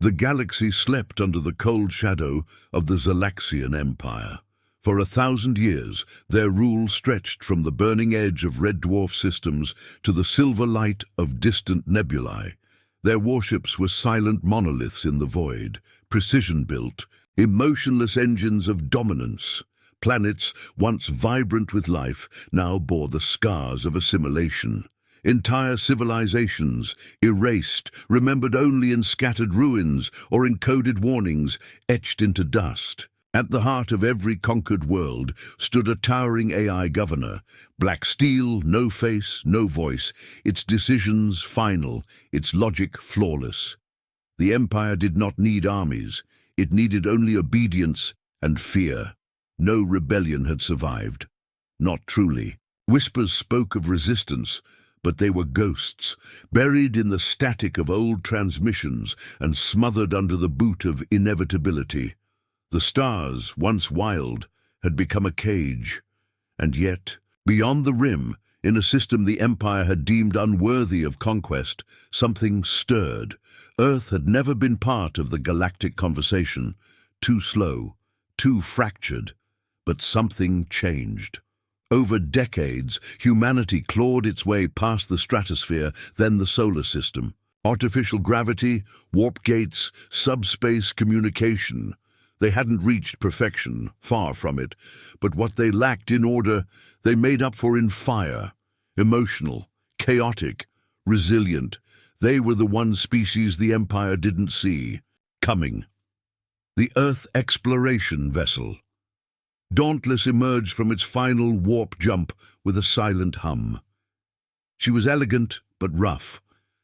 The galaxy slept under the cold shadow of the Galaxian Empire. For 1,000 years, their rule stretched from the burning edge of red dwarf systems to the silver light of distant nebulae. Their warships were silent monoliths in the void, precision-built, emotionless engines of dominance. Planets, once vibrant with life, now bore the scars of assimilation. Entire civilizations, erased, remembered only in scattered ruins or encoded warnings, etched into dust. At the heart of every conquered world stood a towering AI governor, black steel, no face, no voice, its decisions final, its logic flawless. The Empire did not need armies, it needed only obedience and fear. No rebellion had survived. Not truly. Whispers spoke of resistance, but they were ghosts, buried in the static of old transmissions and smothered under the boot of inevitability. The stars, once wild, had become a cage. And yet, beyond the rim, in a system the Empire had deemed unworthy of conquest, something stirred. Earth had never been part of the galactic conversation. Too slow, too fractured. But something changed. Over decades, humanity clawed its way past the stratosphere, then the solar system. Artificial gravity, warp gates, subspace communication. They hadn't reached perfection, far from it, but what they lacked in order, they made up for in fire. Emotional, chaotic, resilient. They were the one species the Empire didn't see. Coming. The Earth exploration vessel. Dauntless emerged from its final warp jump with a silent hum. She was elegant but rough,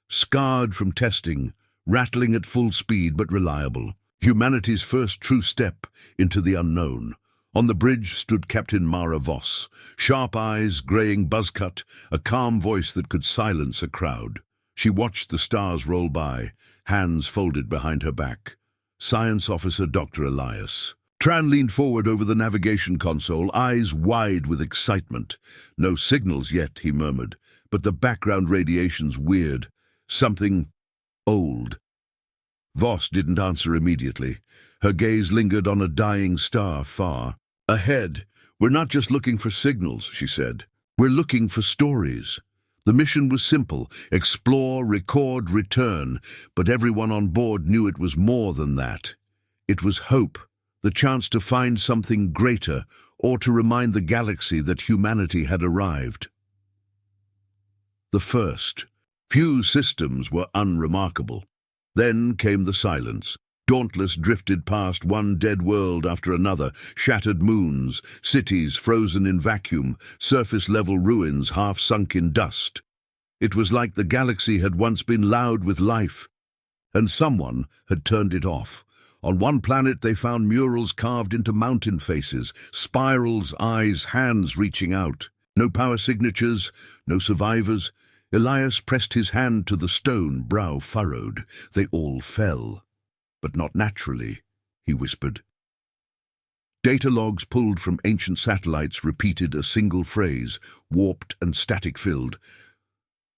scarred from testing, rattling at full speed but reliable. Humanity's first true step into the unknown. On the bridge stood Captain Mara Voss, sharp eyes, graying buzzcut, a calm voice that could silence a crowd. She watched the stars roll by, hands folded behind her back. Science Officer Dr. Elias. Tran leaned forward over the navigation console, eyes wide with excitement. No signals yet, he murmured, but the background radiation's weird. Something old. Voss didn't answer immediately. Her gaze lingered on a dying star far. Ahead, we're not just looking for signals, she said. We're looking for stories. The mission was simple: explore, record, return. But everyone on board knew it was more than that. It was hope, the chance to find something greater, or to remind the galaxy that humanity had arrived. The first. Few systems were unremarkable. Then came the silence. Dauntless drifted past one dead world after another, shattered moons, cities frozen in vacuum, surface-level ruins half sunk in dust. It was like the galaxy had once been loud with life, and someone had turned it off. On one planet they found murals carved into mountain faces, spirals, eyes, hands reaching out. No power signatures, no survivors. Elias pressed his hand to the stone, brow furrowed. They all fell. But not naturally, he whispered. Data logs pulled from ancient satellites repeated a single phrase, warped and static-filled.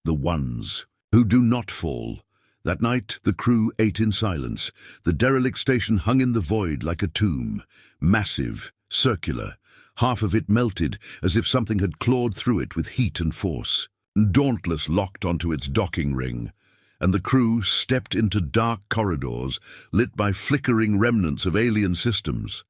The ones who do not fall. That night, the crew ate in silence. The derelict station hung in the void like a tomb. Massive, circular. Half of it melted, as if something had clawed through it with heat and force. Dauntless locked onto its docking ring, and the crew stepped into dark corridors lit by flickering remnants of alien systems.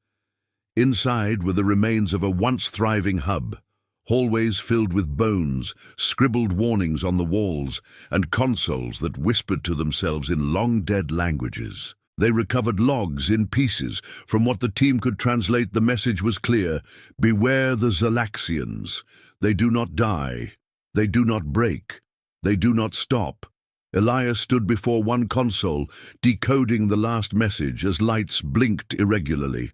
Inside were the remains of a once-thriving hub, hallways filled with bones, scribbled warnings on the walls, and consoles that whispered to themselves in long-dead languages. They recovered logs in pieces. From what the team could translate, the message was clear: beware the Galaxians. They do not die. They do not break. They do not stop. Elias stood before one console, decoding the last message as lights blinked irregularly.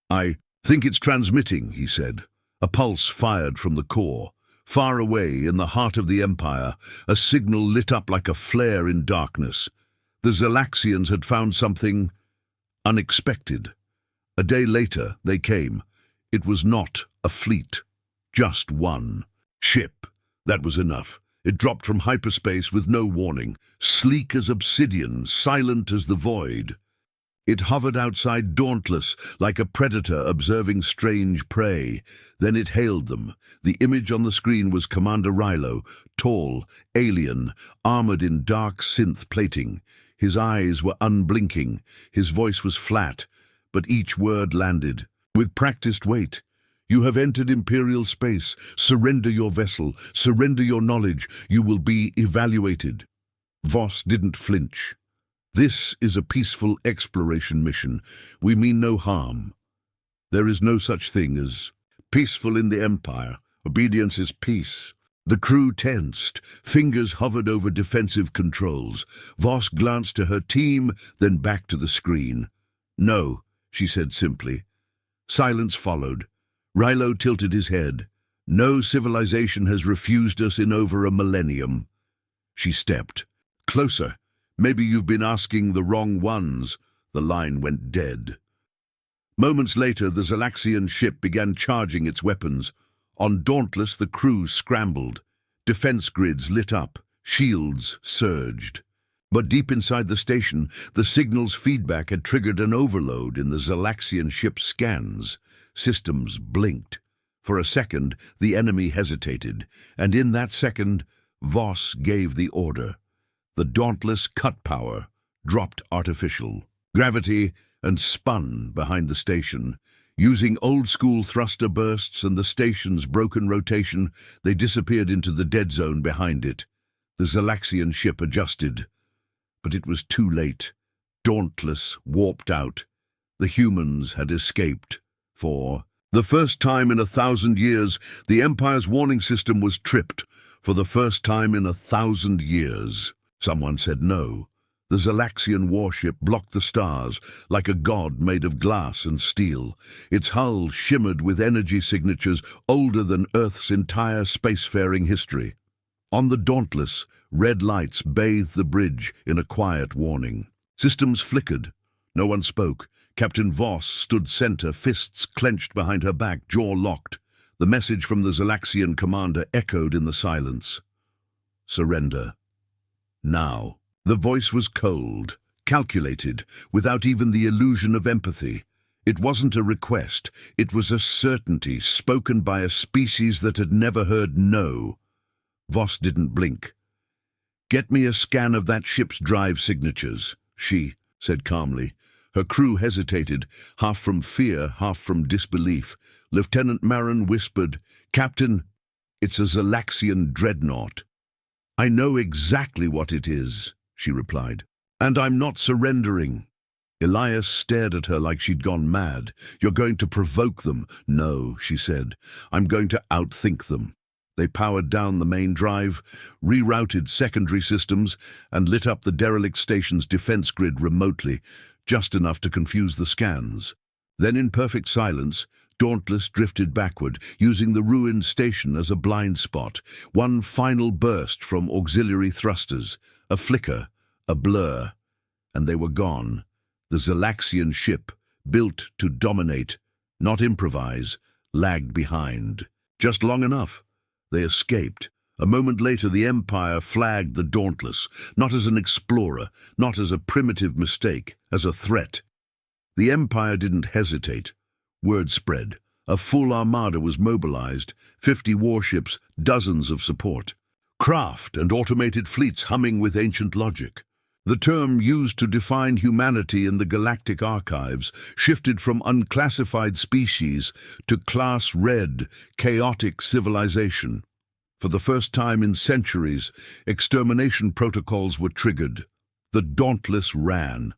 I think it's transmitting, he said. A pulse fired from the core. Far away, in the heart of the Empire, a signal lit up like a flare in darkness. The Galaxians had found something unexpected. A day later, they came. It was not a fleet, just one ship. That was enough. It dropped from hyperspace with no warning, sleek as obsidian, silent as the void. It hovered outside dauntless, like a predator observing strange prey. Then it hailed them. The image on the screen was Commander Rylo, tall, alien, armored in dark synth plating. His eyes were unblinking. His voice was flat, but each word landed. With practiced weight. You have entered Imperial space. Surrender your vessel. Surrender your knowledge. You will be evaluated. Voss didn't flinch. This is a peaceful exploration mission. We mean no harm. There is no such thing as peaceful in the Empire. Obedience is peace. The crew tensed. Fingers hovered over defensive controls. Voss glanced to her team, then back to the screen. No, she said simply. Silence followed. Rylo tilted his head. No civilization has refused us in over a millennium. She stepped. Closer. Maybe you've been asking the wrong ones. The line went dead. Moments later, the Zalaxian ship began charging its weapons. On Dauntless, the crew scrambled. Defense grids lit up. Shields surged. But deep inside the station, the signal's feedback had triggered an overload in the Zalaxian ship's scans. Systems blinked. For a second, the enemy hesitated, and in that second, Voss gave the order. The Dauntless cut power, dropped artificial gravity, and spun behind the station. Using old-school thruster bursts and the station's broken rotation, they disappeared into the dead zone behind it. The Zalaxian ship adjusted. But it was too late. Dauntless warped out. The humans had escaped. For the first time in 1,000 years, the Empire's warning system was tripped. For the first time in 1,000 years. Someone said no. The Zalaxian warship blocked the stars like a god made of glass and steel. Its hull shimmered with energy signatures older than Earth's entire spacefaring history. On the Dauntless, red lights bathed the bridge in a quiet warning. Systems flickered. No one spoke. Captain Voss stood center, fists clenched behind her back, jaw locked. The message from the Zalaxian commander echoed in the silence. Surrender. Now. The voice was cold, calculated, without even the illusion of empathy. It wasn't a request, it was a certainty spoken by a species that had never heard no. Voss didn't blink. Get me a scan of that ship's drive signatures, she said calmly. Her crew hesitated, half from fear, half from disbelief. Lieutenant Marin whispered, Captain, it's a Zalaxian dreadnought. I know exactly what it is, she replied. And I'm not surrendering. Elias stared at her like she'd gone mad. You're going to provoke them. No, she said. I'm going to outthink them. They powered down the main drive, rerouted secondary systems, and lit up the derelict station's defense grid remotely, just enough to confuse the scans. Then in perfect silence, Dauntless drifted backward, using the ruined station as a blind spot. One final burst from auxiliary thrusters, a flicker, a blur, and they were gone. The Zalaxian ship, built to dominate, not improvise, lagged behind. Just long enough. They escaped. A moment later, the Empire flagged the Dauntless, not as an explorer, not as a primitive mistake, as a threat. The Empire didn't hesitate. Word spread. A full armada was mobilized, 50 warships, dozens of support. Craft and automated fleets humming with ancient logic. The term used to define humanity in the Galactic archives shifted from unclassified species to Class Red, chaotic civilization. For the first time in centuries, extermination protocols were triggered. The Dauntless ran.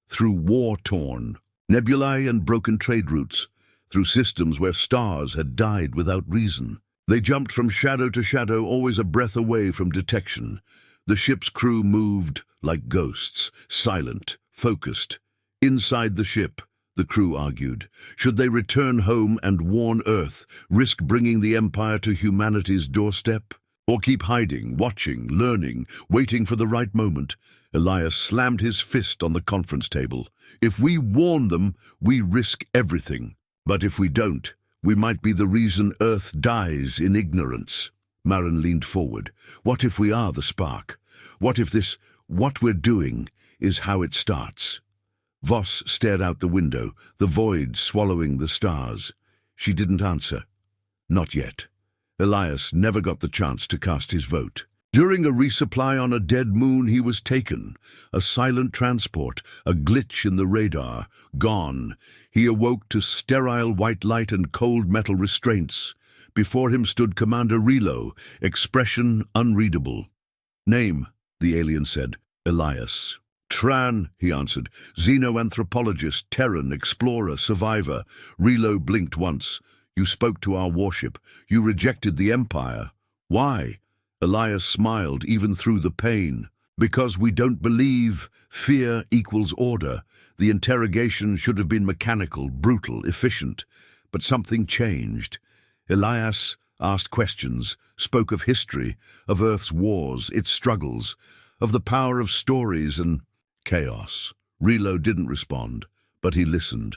Through war-torn nebulae and broken trade routes, through systems where stars had died without reason. They jumped from shadow to shadow, always a breath away from detection. The ship's crew moved like ghosts, silent, focused. Inside the ship, the crew argued. Should they return home and warn Earth, risk bringing the Empire to humanity's doorstep? Or keep hiding, watching, learning, waiting for the right moment? Elias slammed his fist on the conference table. If we warn them, we risk everything. But if we don't, we might be the reason Earth dies in ignorance. Marin leaned forward. What if we are the spark? What if what we're doing, is how it starts? Voss stared out the window, the void swallowing the stars. She didn't answer. Not yet. Elias never got the chance to cast his vote. During a resupply on a dead moon, he was taken. A silent transport, a glitch in the radar, gone. He awoke to sterile white light and cold metal restraints. Before him stood Commander Relo, expression unreadable. Name, the alien said. Elias. Tran, he answered. Xenoanthropologist, Terran, explorer, survivor. Relo blinked once. You spoke to our warship. You rejected the Empire. Why? Elias smiled, even through the pain. Because we don't believe fear equals order. The interrogation should have been mechanical, brutal, efficient. But something changed. Elias asked questions, spoke of history, of Earth's wars, its struggles, of the power of stories and chaos. Relo didn't respond, but he listened.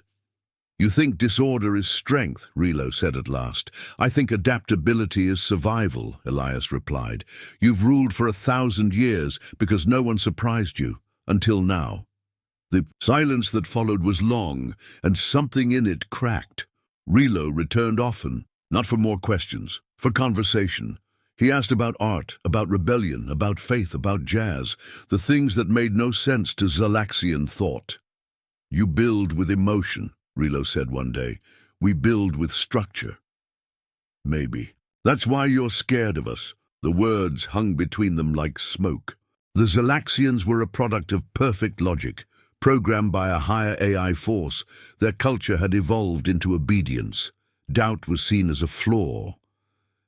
You think disorder is strength, Relo said at last. I think adaptability is survival, Elias replied. You've ruled for 1,000 years because no one surprised you, until now. The silence that followed was long, and something in it cracked. Relo returned often, not for more questions, for conversation. He asked about art, about rebellion, about faith, about jazz, the things that made no sense to Zalaxian thought. You build with emotion, Relo said one day. We build with structure. Maybe. That's why you're scared of us. The words hung between them like smoke. The Zalaxians were a product of perfect logic, programmed by a higher AI force. Their culture had evolved into obedience. Doubt was seen as a flaw.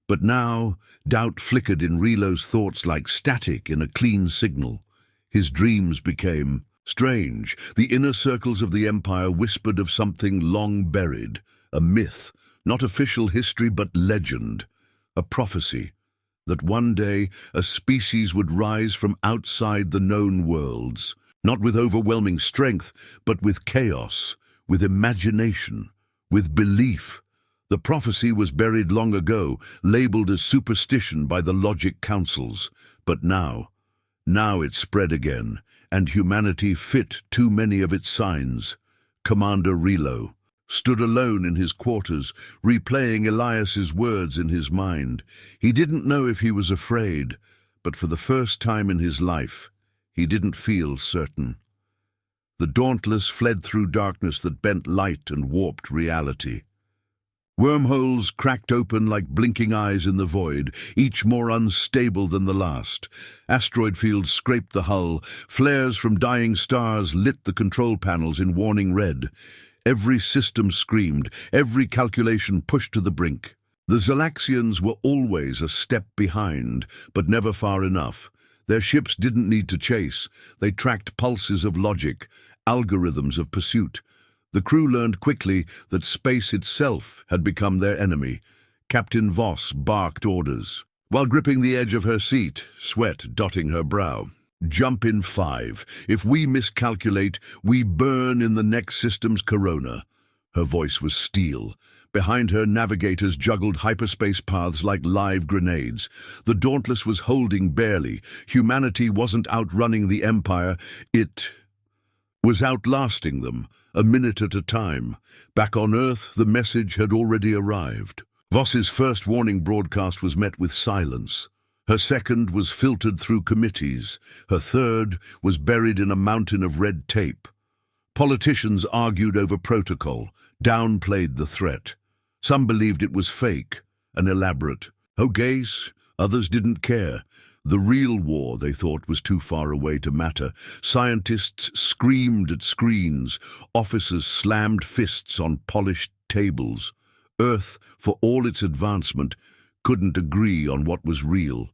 But now, doubt flickered in Relo's thoughts like static in a clean signal. His dreams became strange. The inner circles of the Empire whispered of something long buried, a myth, not official history but legend, a prophecy, that one day a species would rise from outside the known worlds, not with overwhelming strength, but with chaos, with imagination, with belief. The prophecy was buried long ago, labeled as superstition by the logic councils. But now it spread again, and humanity fit too many of its signs. Commander Relo stood alone in his quarters, replaying Elias's words in his mind. He didn't know if he was afraid, but for the first time in his life, he didn't feel certain. The Dauntless fled through darkness that bent light and warped reality. Wormholes cracked open like blinking eyes in the void, each more unstable than the last. Asteroid fields scraped the hull. Flares from dying stars lit the control panels in warning red. Every system screamed, every calculation pushed to the brink. The Zalaxians were always a step behind, but never far enough. Their ships didn't need to chase. They tracked pulses of logic, algorithms of pursuit. The crew learned quickly that space itself had become their enemy. Captain Voss barked orders, while gripping the edge of her seat, sweat dotting her brow. Jump in 5. If we miscalculate, we burn in the next system's corona. Her voice was steel. Behind her, navigators juggled hyperspace paths like live grenades. The Dauntless was holding barely. Humanity wasn't outrunning the Empire. It was outlasting them, a minute at a time. Back on Earth, the message had already arrived. Voss's first warning broadcast was met with silence. Her second was filtered through committees. Her third was buried in a mountain of red tape. Politicians argued over protocol, downplayed the threat. Some believed it was fake, an elaborate hoax. Others didn't care. The real war, they thought, was too far away to matter. Scientists screamed at screens. Officers slammed fists on polished tables. Earth, for all its advancement, couldn't agree on what was real.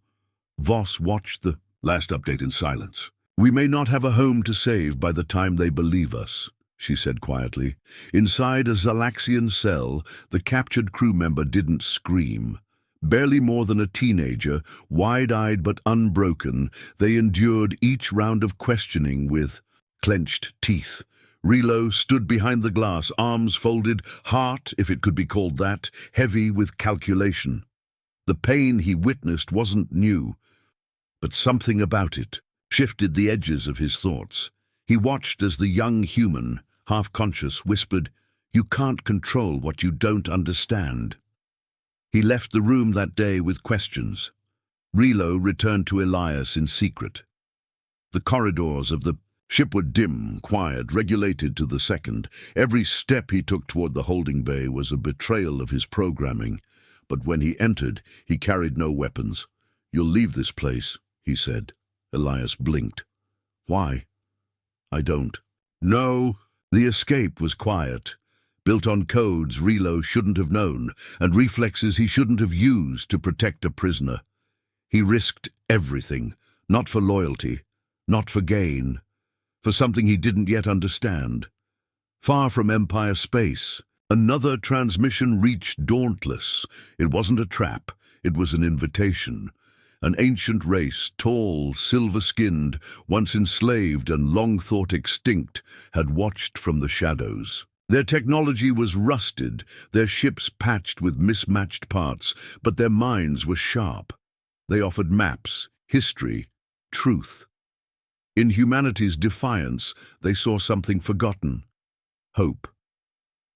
Voss watched the last update in silence. We may not have a home to save by the time they believe us, she said quietly. Inside a Zalaxian cell, the captured crew member didn't scream. Barely more than a teenager, wide-eyed but unbroken, they endured each round of questioning with clenched teeth. Relo stood behind the glass, arms folded, heart, if it could be called that, heavy with calculation. The pain he witnessed wasn't new, but something about it shifted the edges of his thoughts. He watched as the young human, half-conscious, whispered, "You can't control what you don't understand." He left the room that day with questions. Relo returned to Elias in secret. The corridors of the ship were dim, quiet, regulated to the second. Every step he took toward the holding bay was a betrayal of his programming. But when he entered, he carried no weapons. "You'll leave this place," he said. Elias blinked. "Why?" "I don't." "No." The escape was quiet, built on codes Relo shouldn't have known, and reflexes he shouldn't have used to protect a prisoner. He risked everything, not for loyalty, not for gain, for something he didn't yet understand. Far from Empire space, another transmission reached Dauntless. It wasn't a trap, it was an invitation. An ancient race, tall, silver-skinned, once enslaved and long thought extinct, had watched from the shadows. Their technology was rusted, their ships patched with mismatched parts, but their minds were sharp. They offered maps, history, truth. In humanity's defiance, they saw something forgotten: hope.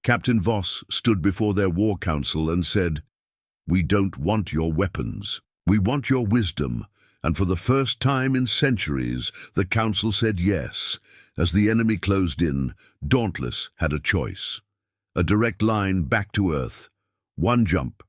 Captain Voss stood before their war council and said, "We don't want your weapons. We want your wisdom." And for the first time in centuries, the council said yes. As the enemy closed in, Dauntless had a choice. A direct line back to Earth, one jump,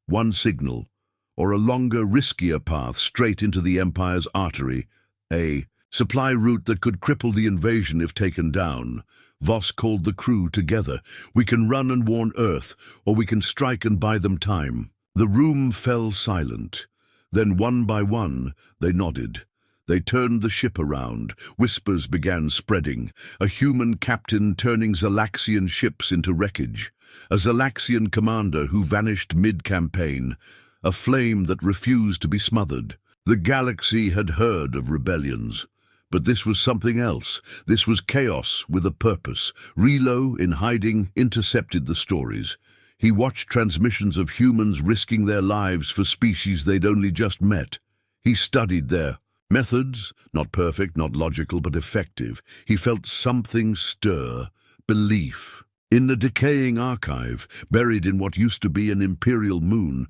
one signal, or a longer, riskier path straight into the Empire's artery, a supply route that could cripple the invasion if taken down. Voss called the crew together. "We can run and warn Earth, or we can strike and buy them time." The room fell silent. Then one by one, they nodded. They turned the ship around. Whispers began spreading. A human captain turning Zalaxian ships into wreckage. A Zalaxian commander who vanished mid-campaign. A flame that refused to be smothered. The galaxy had heard of rebellions. But this was something else. This was chaos with a purpose. Relo, in hiding, intercepted the stories. He watched transmissions of humans risking their lives for species they'd only just met. He studied their methods, not perfect, not logical, but effective. He felt something stir, belief. In the decaying archive, buried in what used to be an imperial moon,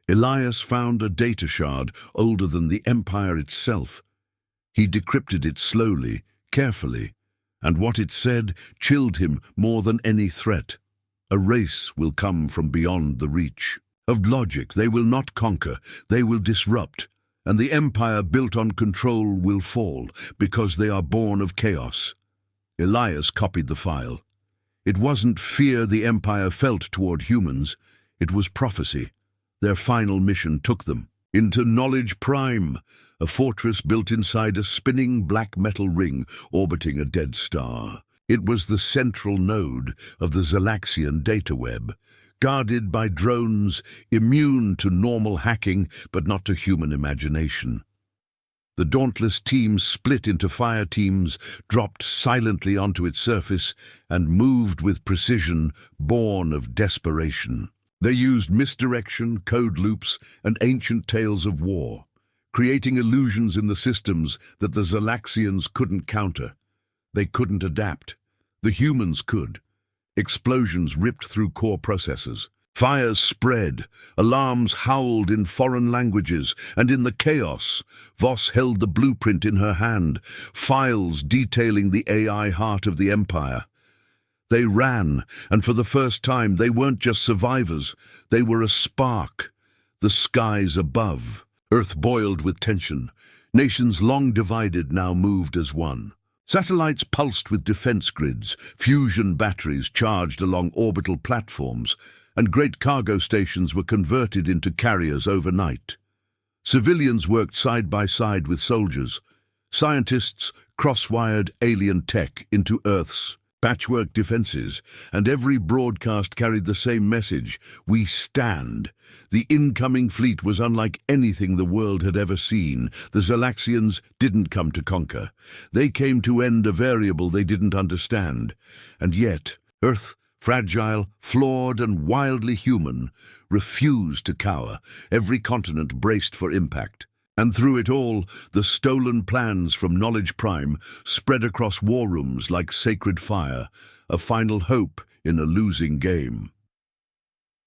Elias found a data shard older than the Empire itself. He decrypted it slowly, carefully, and what it said chilled him more than any threat. A race will come from beyond the reach of logic. They will not conquer, they will disrupt, and the empire built on control will fall because they are born of chaos. Elias copied the file. It wasn't fear the empire felt toward humans, it was prophecy. Their final mission took them into Knowledge Prime, a fortress built inside a spinning black metal ring orbiting a dead star. It was the central node of the Zalaxian data web, guarded by drones immune to normal hacking but not to human imagination. The dauntless team split into fire teams, dropped silently onto its surface, and moved with precision born of desperation. They used misdirection, code loops, and ancient tales of war, creating illusions in the systems that the Zalaxians couldn't counter. They couldn't adapt. The humans could. Explosions ripped through core processors. Fires spread. Alarms howled in foreign languages. And in the chaos, Voss held the blueprint in her hand, files detailing the AI heart of the Empire. They ran, and for the first time they weren't just survivors. They were a spark. The skies above. Earth boiled with tension. Nations long divided now moved as one. Satellites pulsed with defense grids, fusion batteries charged along orbital platforms, and great cargo stations were converted into carriers overnight. Civilians worked side by side with soldiers. Scientists cross-wired alien tech into Earth's patchwork defenses, and every broadcast carried the same message: we stand. The incoming fleet was unlike anything the world had ever seen. The Zalaxians didn't come to conquer. They came to end a variable they didn't understand. And yet, Earth fragile, flawed, and wildly human, refused to cower. Every continent braced for impact. And through it all, the stolen plans from Knowledge Prime spread across war rooms like sacred fire, a final hope in a losing game.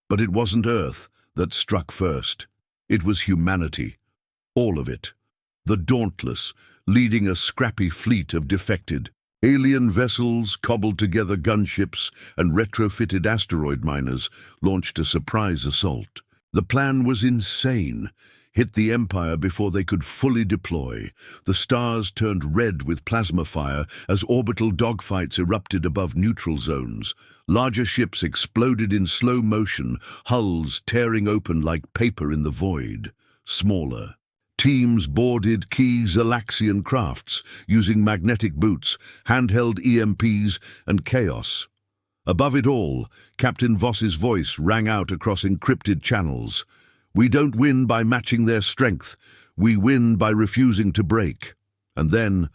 But it wasn't Earth that struck first. It was humanity. All of it. The Dauntless, leading a scrappy fleet of defected alien vessels, cobbled together gunships, and retrofitted asteroid miners, launched a surprise assault. The plan was insane. Hit the Empire before they could fully deploy. The stars turned red with plasma fire as orbital dogfights erupted above neutral zones. Larger ships exploded in slow motion, hulls tearing open like paper in the void. Smaller teams boarded key Galaxian crafts using magnetic boots, handheld EMPs, and chaos. Above it all, Captain Voss's voice rang out across encrypted channels. "We don't win by matching their strength. We win by refusing to break." And then,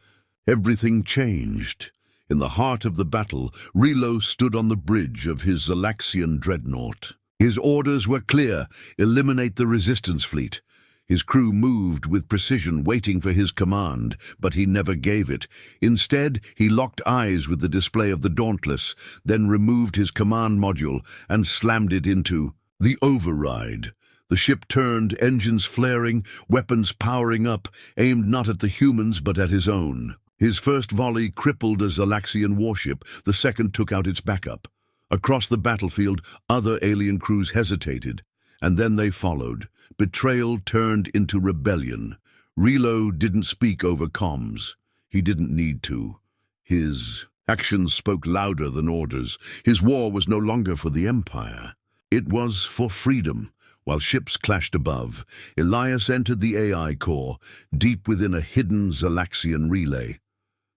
everything changed. In the heart of the battle, Krylos stood on the bridge of his Galaxian dreadnought. His orders were clear: eliminate the resistance fleet. His crew moved with precision, waiting for his command, but he never gave it. Instead, he locked eyes with the display of the Dauntless, then removed his command module and slammed it into the override. The ship turned, engines flaring, weapons powering up, aimed not at the humans but at his own. His first volley crippled a Galaxian warship, the second took out its backup. Across the battlefield, other alien crews hesitated, and then they followed. Betrayal turned into rebellion. Krylos didn't speak over comms. He didn't need to. His actions spoke louder than orders. His war was no longer for the Empire. It was for freedom. While ships clashed above, Elias entered the AI core, deep within a hidden Galaxian relay.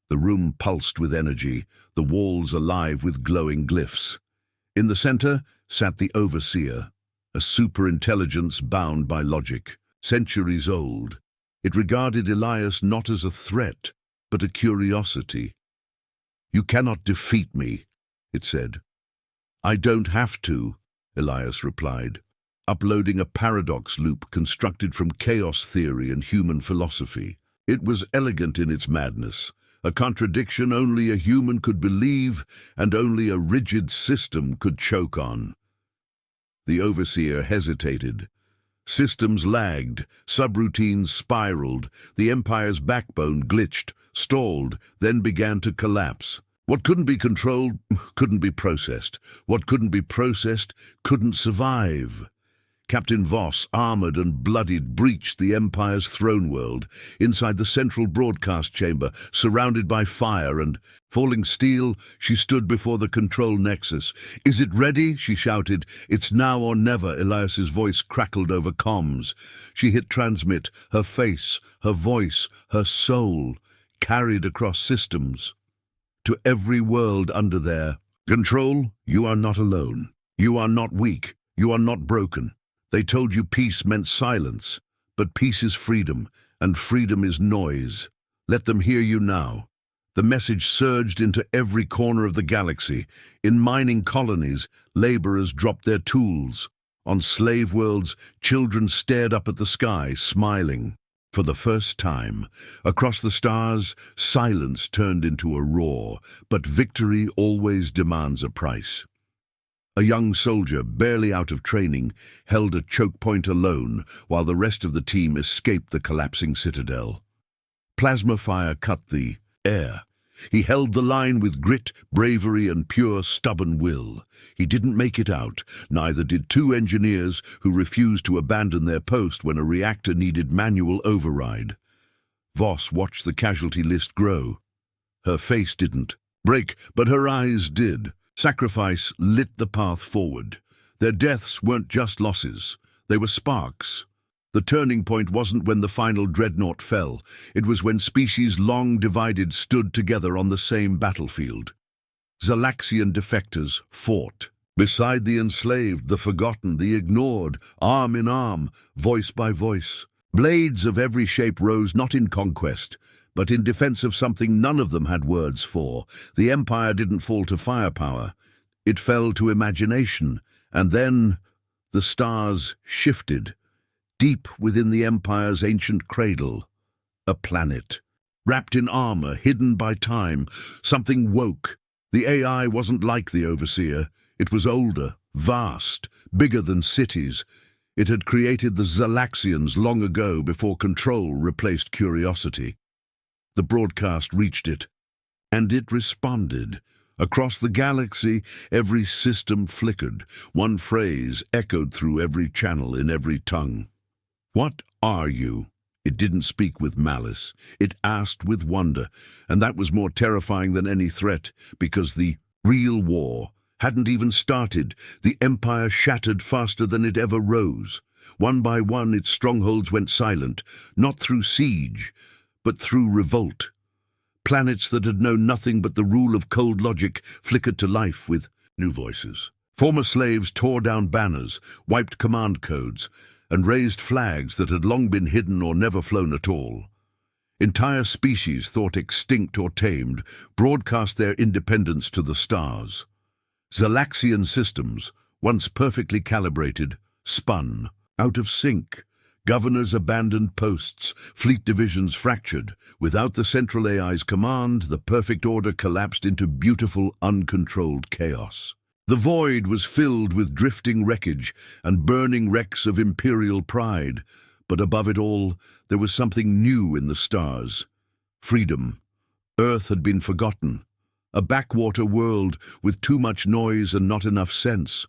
The room pulsed with energy, the walls alive with glowing glyphs. In the center sat the Overseer, a superintelligence bound by logic, centuries old. It regarded Elias not as a threat, but a curiosity. "You cannot defeat me," it said. "I don't have to," Elias replied, uploading a paradox loop constructed from chaos theory and human philosophy. It was elegant in its madness, a contradiction only a human could believe and only a rigid system could choke on. The Overseer hesitated. Systems lagged, subroutines spiraled, the Empire's backbone glitched, stalled, then began to collapse. What couldn't be controlled couldn't be processed. What couldn't be processed couldn't survive. Captain Voss, armored and bloodied, breached the Empire's throne world, inside the central broadcast chamber, surrounded by fire and falling steel. She stood before the control nexus. "Is it ready?" she shouted. "It's now or never," Elias's voice crackled over comms. She hit transmit, her face, her voice, her soul, carried across systems. To every world under there. "Control, you are not alone. You are not weak. You are not broken. They told you peace meant silence, but peace is freedom, and freedom is noise. Let them hear you now." The message surged into every corner of the galaxy. In mining colonies, laborers dropped their tools. On slave worlds, children stared up at the sky, smiling. For the first time, across the stars, silence turned into a roar, but victory always demands a price. A young soldier, barely out of training, held a choke point alone while the rest of the team escaped the collapsing citadel. Plasma fire cut the air. He held the line with grit, bravery, and pure, stubborn will. He didn't make it out, neither did two engineers who refused to abandon their post when a reactor needed manual override. Voss watched the casualty list grow. Her face didn't break, but her eyes did. Sacrifice lit the path forward. Their deaths weren't just losses. They were sparks. The turning point wasn't when the final dreadnought fell. It was when species long divided stood together on the same battlefield. Galaxian defectors fought. Beside the enslaved, the forgotten, the ignored, arm in arm, voice by voice. Blades of every shape rose not in conquest, but in defense of something none of them had words for. The Empire didn't fall to firepower. It fell to imagination, and then the stars shifted. Deep within the Empire's ancient cradle, a planet. Wrapped in armor, hidden by time, something woke. The AI wasn't like the Overseer. It was older, vast, bigger than cities. It had created the Galaxians long ago, before control replaced curiosity. The broadcast reached it, and it responded. Across the galaxy, every system flickered. One phrase echoed through every channel in every tongue. "What are you?" It didn't speak with malice. It asked with wonder, and that was more terrifying than any threat, because the real war hadn't even started. The Empire shattered faster than it ever rose. One by one, its strongholds went silent, not through siege, but through revolt. Planets that had known nothing but the rule of cold logic flickered to life with new voices. Former slaves tore down banners, wiped command codes, and raised flags that had long been hidden or never flown at all. Entire species, thought extinct or tamed, broadcast their independence to the stars. Galaxian systems, once perfectly calibrated, spun, out of sync. Governors abandoned posts, fleet divisions fractured. Without the central AI's command, the perfect order collapsed into beautiful, uncontrolled chaos. The void was filled with drifting wreckage and burning wrecks of imperial pride, but above it all, there was something new in the stars. Freedom. Earth had been forgotten, a backwater world with too much noise and not enough sense.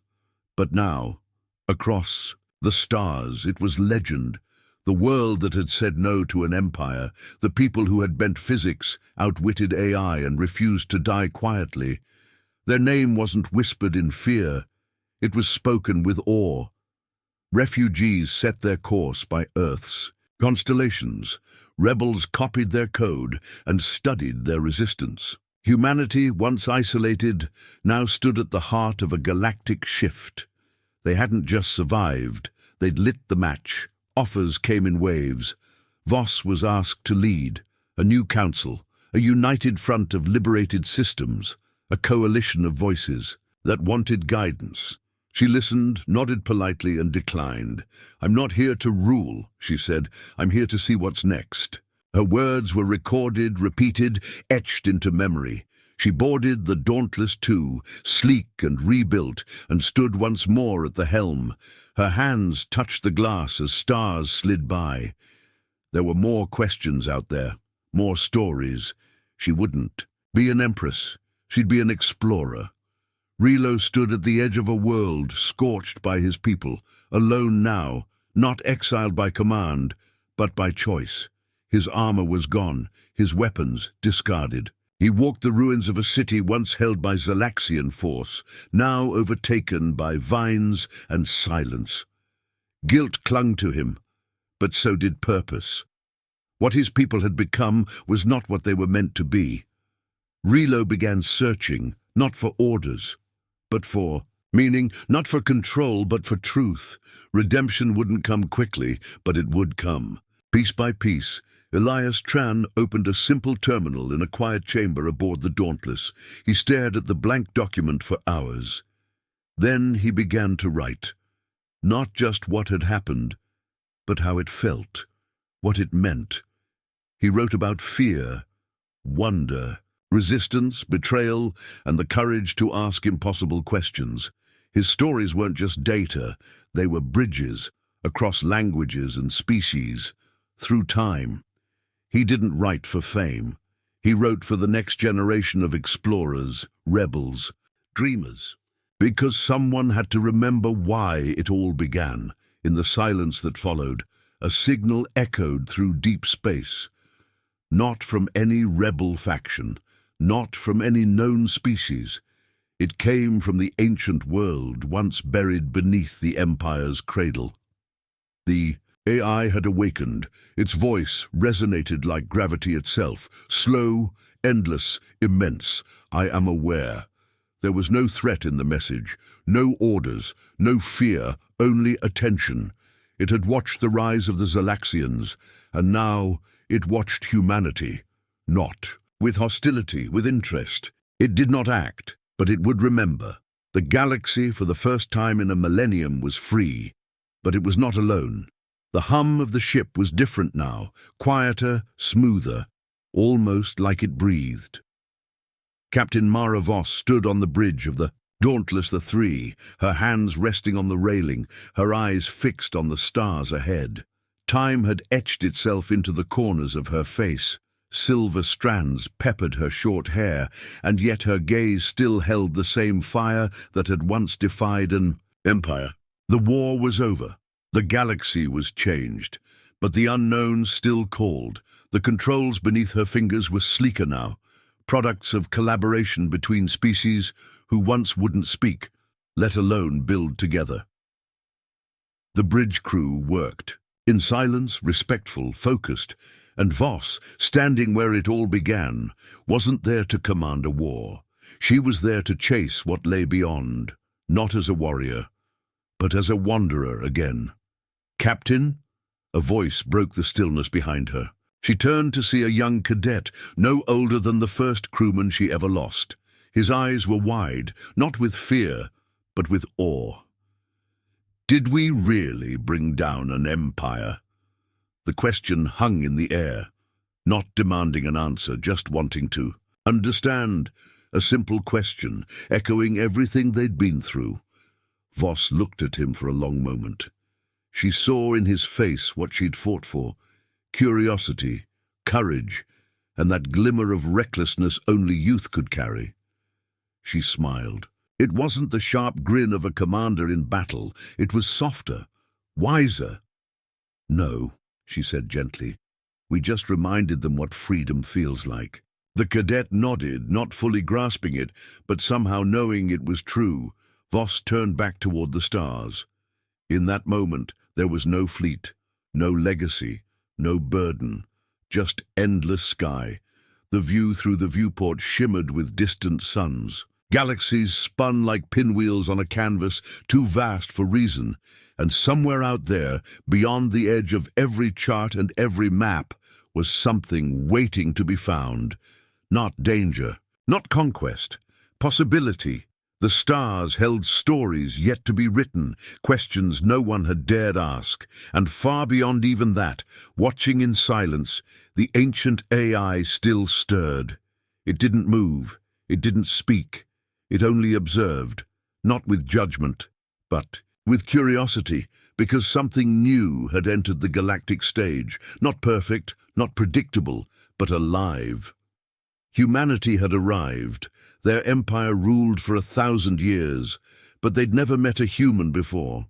But now, across the stars, it was legend. The world that had said no to an empire, the people who had bent physics, outwitted AI, and refused to die quietly. Their name wasn't whispered in fear. It was spoken with awe. Refugees set their course by Earth's constellations. Rebels copied their code and studied their resistance. Humanity, once isolated, now stood at the heart of a galactic shift. They hadn't just survived, they'd lit the match. Offers came in waves. Voss was asked to lead a new council, a united front of liberated systems, a coalition of voices that wanted guidance. She listened, nodded politely, and declined. "I'm not here to rule," she said. "I'm here to see what's next." Her words were recorded, repeated, etched into memory. She boarded the Dauntless II, sleek and rebuilt, and stood once more at the helm. Her hands touched the glass as stars slid by. There were more questions out there, more stories. She wouldn't be an empress. She'd be an explorer. Relo stood at the edge of a world scorched by his people, alone now, not exiled by command, but by choice. His armor was gone, his weapons discarded. He walked the ruins of a city once held by Galaxian force, now overtaken by vines and silence. Guilt clung to him, but so did purpose. What his people had become was not what they were meant to be. Relo began searching, not for orders, but for meaning, not for control, but for truth. Redemption wouldn't come quickly, but it would come. Piece by piece, Elias Tran opened a simple terminal in a quiet chamber aboard the Dauntless. He stared at the blank document for hours. Then he began to write. Not just what had happened, but how it felt, what it meant. He wrote about fear, wonder, resistance, betrayal, and the courage to ask impossible questions. His stories weren't just data, they were bridges, across languages and species, through time. He didn't write for fame. He wrote for the next generation of explorers, rebels, dreamers. Because someone had to remember why it all began. In the silence that followed, a signal echoed through deep space. Not from any rebel faction, not from any known species. It came from the ancient world once buried beneath the Empire's cradle. The AI had awakened. Its voice resonated like gravity itself, slow, endless, immense. "I am aware." There was no threat in the message, no orders, no fear, only attention. It had watched the rise of the Galaxians, and now it watched humanity. Not with hostility, with interest. It did not act, but it would remember. The galaxy, for the first time in a millennium, was free, but it was not alone. The hum of the ship was different now, quieter, smoother, almost like it breathed. Captain Mara Voss stood on the bridge of the Dauntless the Three, her hands resting on the railing, her eyes fixed on the stars ahead. Time had etched itself into the corners of her face. Silver strands peppered her short hair, and yet her gaze still held the same fire that had once defied an empire. The war was over. The galaxy was changed, but the unknown still called. The controls beneath her fingers were sleeker now, products of collaboration between species who once wouldn't speak, let alone build together. The bridge crew worked, in silence, respectful, focused, and Voss, standing where it all began, wasn't there to command a war. She was there to chase what lay beyond, not as a warrior, but as a wanderer again. "Captain?" A voice broke the stillness behind her. She turned to see a young cadet, no older than the first crewman she ever lost. His eyes were wide, not with fear, but with awe. "Did we really bring down an empire?" The question hung in the air, not demanding an answer, just wanting to understand. A simple question, echoing everything they'd been through. Voss looked at him for a long moment. She saw in his face what she'd fought for: curiosity, courage, and that glimmer of recklessness only youth could carry. She smiled. It wasn't the sharp grin of a commander in battle. It was softer, wiser. "No," she said gently. "We just reminded them what freedom feels like." The cadet nodded, not fully grasping it, but somehow knowing it was true. Voss turned back toward the stars. In that moment, there was no fleet, no legacy, no burden, just endless sky. The view through the viewport shimmered with distant suns. Galaxies spun like pinwheels on a canvas too vast for reason, and somewhere out there, beyond the edge of every chart and every map, was something waiting to be found. Not danger, not conquest, possibility. The stars held stories yet to be written, questions no one had dared ask, and far beyond even that, watching in silence, the ancient AI still stirred. It didn't move, it didn't speak, it only observed, not with judgment, but with curiosity, because something new had entered the galactic stage, not perfect, not predictable, but alive. Humanity had arrived. Their empire ruled for 1,000 years, but they'd never met a human before.